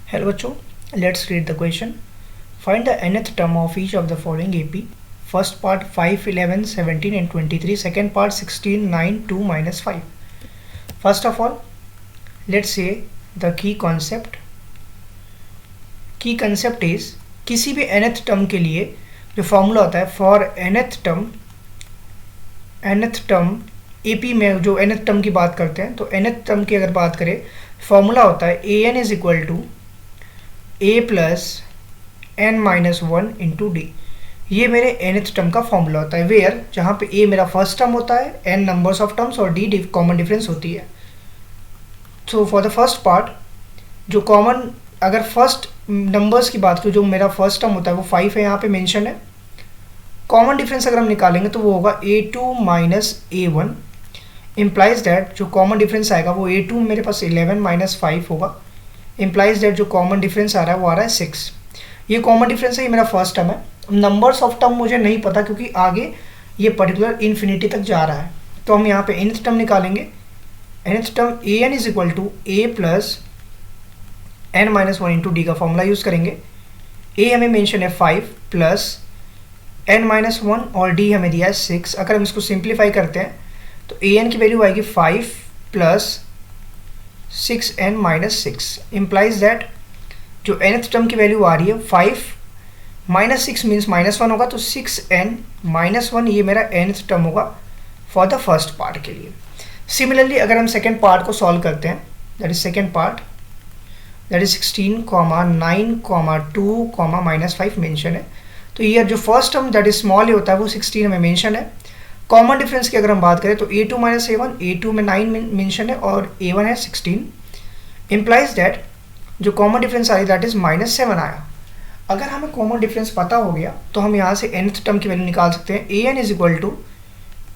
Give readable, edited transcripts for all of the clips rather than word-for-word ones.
Hello बच्चों, let's read the question. Find the nth term of each of the following AP. First part 5, 11, 17 and 23. Second part 16, 9, 2 minus 5. First of all, let's say the key concept. Key concept is किसी भी nth term के लिए जो formula होता है for nth term AP में जो nth term की बात करते हैं तो nth term की अगर बात करें फॉर्मूला होता है an is equal to a plus n minus one into d. ये मेरे nth टर्म का फॉर्मूला होता है वेयर जहाँ पे a मेरा फर्स्ट टर्म होता है, n नंबर्स ऑफ टर्म्स और d कॉमन डिफरेंस होती है। So for the first part जो कॉमन अगर फर्स्ट नंबर्स की बात करूँ जो मेरा फर्स्ट टर्म होता है वो 5 है, यहाँ पे मेंशन है। कॉमन डिफरेंस अगर हम निकालेंगे तो वो होगा a2 minus a1 implies that जो कॉमन डिफरेंस आएगा वो a2 मेरे पास 11 माइनस 5 होगा। इम्प्लाइज दैट जो कॉमन डिफरेंस आ रहा है वो आ रहा है 6। ये कॉमन डिफरेंस है, ये मेरा फर्स्ट टर्म है। नंबर्स ऑफ टर्म मुझे नहीं पता क्योंकि आगे ये पर्टिकुलर इन्फिनिटी तक जा रहा है, तो हम यहाँ पे nth टर्म निकालेंगे। nth term an is equal to a plus n minus one into d का फॉर्मूला यूज़ करेंगे। a हमें मेंशन है 5 प्लस एन माइनस वन और d हमें दिया है 6। अगर हम इसको सिंप्लीफाई करते हैं तो an की वैल्यू आएगी 5 plus 6n minus 6 implies that जो nth टर्म की वैल्यू आ रही है 5 माइनस 6 मीन्स माइनस 1 होगा, तो 6n माइनस 1 ये मेरा nth टर्म होगा फॉर द फर्स्ट पार्ट के लिए। सिमिलरली अगर हम सेकेंड पार्ट को सॉल्व करते हैं that is second part that is 16, 9, 2, minus 5 mention है। तो ये जो first term that is small होता है वो 16 हमें मेंशन है। कॉमन डिफरेंस की अगर हम बात करें तो a2 माइनस a1, a2 में 9 मेंशन है और a1 है 16। इम्प्लाइज दैट जो कॉमन डिफरेंस आ रही दैट इज माइनस 7 आया। अगर हमें कॉमन डिफरेंस पता हो गया तो हम यहाँ से nth टर्म की वैल्यू निकाल सकते हैं। an is equal to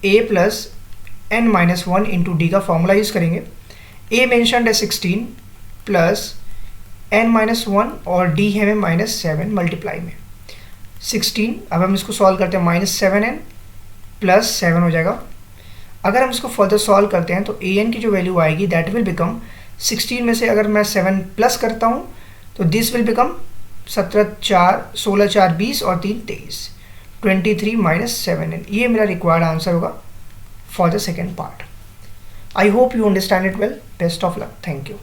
a plus n minus one into d का फॉर्मूला यूज़ करेंगे। a मेंशनड है 16 प्लस एन माइनस वन और d है हमें माइनस 7 मल्टीप्लाई में 16। अब हम इसको सॉल्व करते हैं माइनस 7n प्लस 7 हो जाएगा। अगर हम इसको फर्दर सॉल्व करते हैं तो an की जो वैल्यू आएगी दैट विल बिकम 16 में से अगर मैं 7 प्लस करता हूँ तो दिस विल बिकम 17 4 16 4 20 और 3 23 23 माइनस 7n। ये मेरा रिक्वायर्ड आंसर होगा for the second part. I hope you understand it well. Best of luck. Thank you.